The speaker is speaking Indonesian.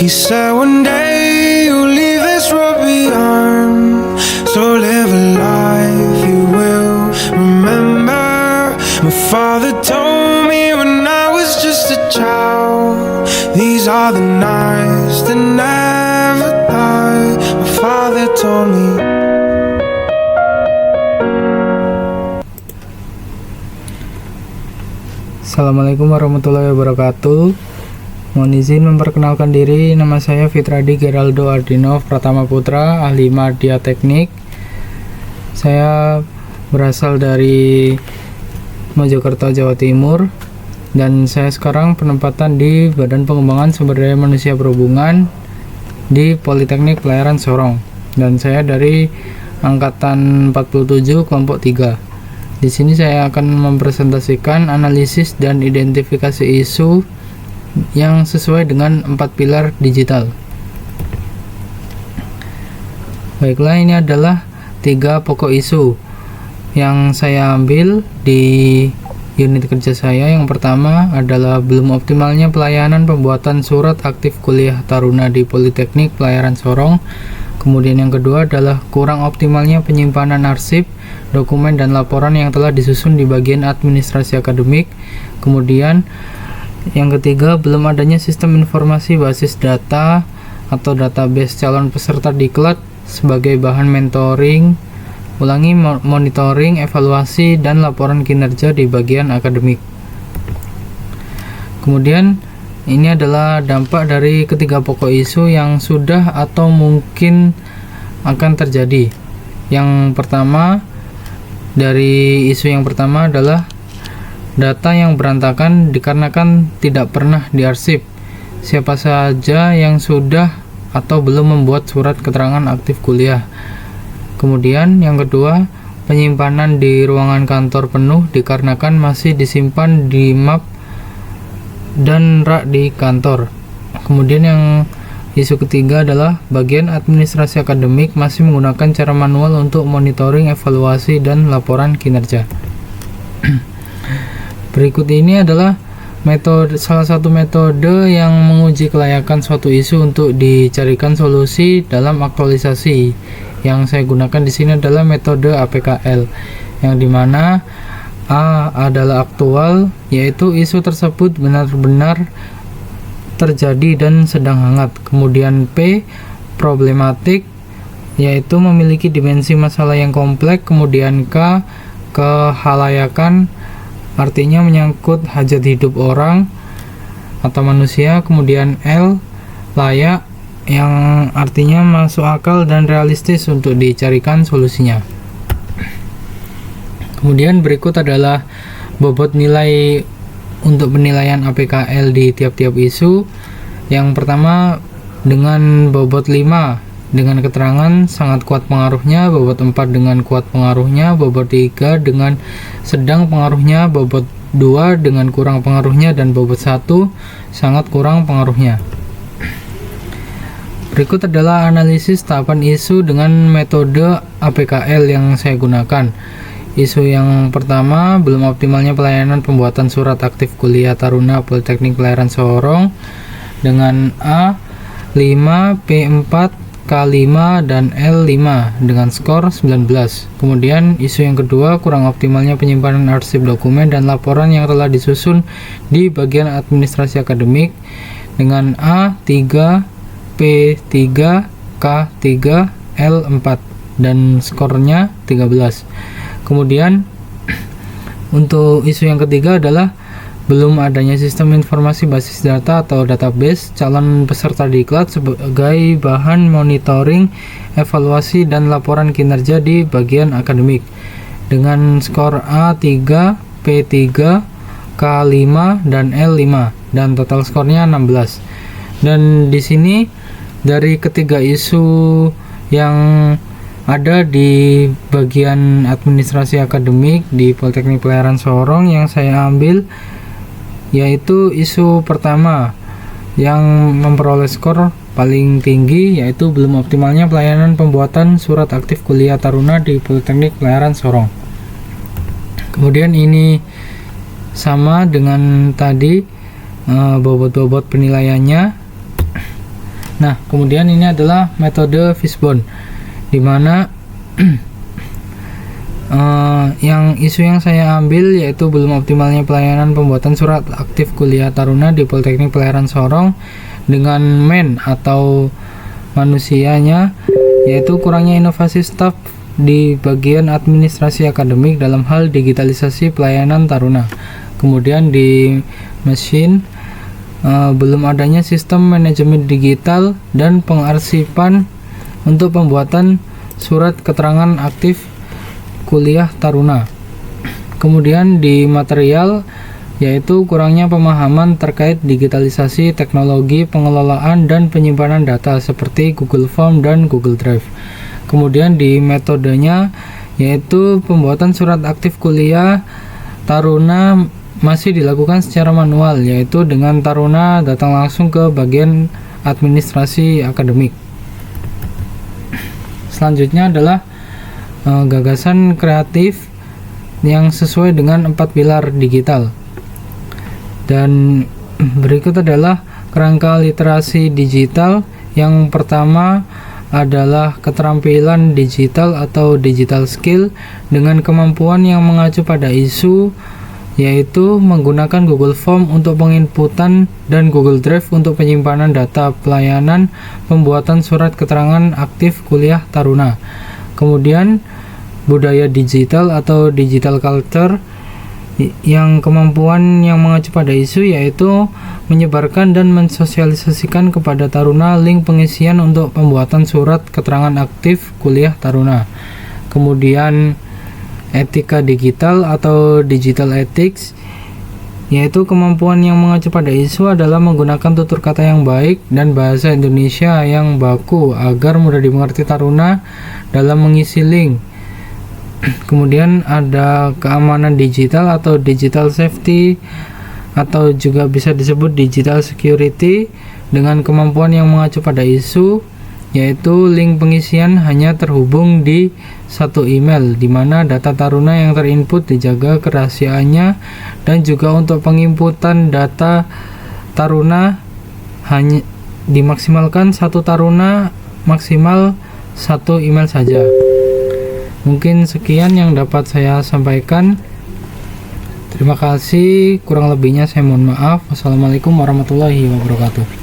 He said one day you'll leave this world behind, so live a life you will remember. My father told me when I was just a child, these are the nights that never die. My father told me. Assalamualaikum warahmatullahi wabarakatuh. Mohon izin memperkenalkan diri, nama saya Fitradi Geraldo Ardino Pratama Putra, ahli Media Teknik. Saya berasal dari Mojokerto, Jawa Timur, dan saya sekarang penempatan di Badan Pengembangan Sumber Daya Manusia Perhubungan di Politeknik Pelayaran Sorong, dan saya dari angkatan 47 kelompok 3. Di sini saya akan mempresentasikan analisis dan identifikasi isu yang sesuai dengan 4 pilar digital. Baiklah, ini adalah 3 pokok isu yang saya ambil di unit kerja saya. Yang pertama adalah belum optimalnya pelayanan pembuatan surat aktif kuliah taruna di Politeknik Pelayaran Sorong. Kemudian yang kedua adalah kurang optimalnya penyimpanan arsip, dokumen, dan laporan yang telah disusun di bagian administrasi akademik. Kemudian yang ketiga, belum adanya sistem informasi basis data atau database calon peserta diklat sebagai bahan mentoring, monitoring, evaluasi, dan laporan kinerja di bagian akademik. Kemudian ini adalah dampak dari ketiga pokok isu yang sudah atau mungkin akan terjadi. Yang pertama, dari isu yang pertama adalah data yang berantakan dikarenakan tidak pernah diarsip. Siapa saja yang sudah atau belum membuat surat keterangan aktif kuliah. Kemudian yang kedua, penyimpanan di ruangan kantor penuh dikarenakan masih disimpan di map dan rak di kantor. Kemudian yang isu ketiga adalah bagian administrasi akademik masih menggunakan cara manual untuk monitoring, evaluasi, dan laporan kinerja. Berikut ini adalah salah satu metode yang menguji kelayakan suatu isu untuk dicarikan solusi dalam aktualisasi. Yang saya gunakan di sini adalah metode APKL, yang dimana A adalah aktual, yaitu isu tersebut benar-benar terjadi dan sedang hangat. Kemudian P, problematik, yaitu memiliki dimensi masalah yang kompleks. Kemudian K, kehalayakan, artinya menyangkut hajat hidup orang atau manusia. Kemudian L, layak, yang artinya masuk akal dan realistis untuk dicarikan solusinya. Kemudian berikut adalah bobot nilai untuk penilaian APKL di tiap-tiap isu. Yang pertama dengan bobot 5 dengan keterangan sangat kuat pengaruhnya, bobot 4 dengan kuat pengaruhnya, bobot 3 dengan sedang pengaruhnya, bobot 2 dengan kurang pengaruhnya, dan bobot 1 sangat kurang pengaruhnya. Berikut adalah analisis tahapan isu dengan metode APKL yang saya gunakan. Isu yang pertama, belum optimalnya pelayanan pembuatan surat aktif kuliah taruna Politeknik Pelayaran Sorong dengan A 5, P4, K5, dan L5 dengan skor 19. Kemudian isu yang kedua, kurang optimalnya penyimpanan arsip dokumen dan laporan yang telah disusun di bagian administrasi akademik dengan A3, P3, K3, L4 dan skornya 13. Kemudian untuk isu yang ketiga adalah belum adanya sistem informasi basis data atau database calon peserta diklat sebagai bahan monitoring, evaluasi, dan laporan kinerja di bagian akademik dengan skor A3, P3, K5, dan L5 dan total skornya 16. Dan di sini dari ketiga isu yang ada di bagian administrasi akademik di Politeknik Pelayaran Sorong yang saya ambil, yaitu isu pertama yang memperoleh skor paling tinggi, yaitu belum optimalnya pelayanan pembuatan surat aktif kuliah taruna di Politeknik Pelayaran Sorong. Kemudian ini sama dengan tadi bobot-bobot penilaiannya. Nah, kemudian ini adalah metode Fishbone, di mana yang isu yang saya ambil yaitu belum optimalnya pelayanan pembuatan surat aktif kuliah taruna di Politeknik Pelayaran Sorong dengan atau manusianya, yaitu kurangnya inovasi staf di bagian administrasi akademik dalam hal digitalisasi pelayanan taruna. Kemudian di mesin belum adanya sistem manajemen digital dan pengarsipan untuk pembuatan surat keterangan aktif kuliah taruna. Kemudian di material yaitu kurangnya pemahaman terkait digitalisasi teknologi pengelolaan dan penyimpanan data seperti Google Form dan Google Drive. Kemudian di metodenya yaitu pembuatan surat aktif kuliah taruna masih dilakukan secara manual, yaitu dengan taruna datang langsung ke bagian administrasi akademik. Selanjutnya adalah gagasan kreatif yang sesuai dengan 4 pilar digital. Dan berikut adalah kerangka literasi digital. Yang pertama adalah keterampilan digital atau digital skill dengan kemampuan yang mengacu pada isu, yaitu menggunakan Google Form untuk penginputan dan Google Drive untuk penyimpanan data pelayanan pembuatan surat keterangan aktif kuliah taruna. Kemudian budaya digital atau digital culture yang kemampuan yang mengacu pada isu, yaitu menyebarkan dan mensosialisasikan kepada taruna link pengisian untuk pembuatan surat keterangan aktif kuliah taruna. Kemudian etika digital atau digital ethics, yaitu kemampuan yang mengacu pada isu adalah menggunakan tutur kata yang baik dan bahasa Indonesia yang baku agar mudah dimengerti taruna dalam mengisi link. Kemudian ada keamanan digital atau digital safety atau juga bisa disebut digital security dengan kemampuan yang mengacu pada isu, yaitu link pengisian hanya terhubung di satu email, di mana data taruna yang terinput dijaga kerahasiaannya, dan juga untuk penginputan data taruna hanya dimaksimalkan satu taruna maksimal satu email saja. Mungkin sekian yang dapat saya sampaikan. Terima kasih, kurang lebihnya saya mohon maaf. Wassalamualaikum warahmatullahi wabarakatuh.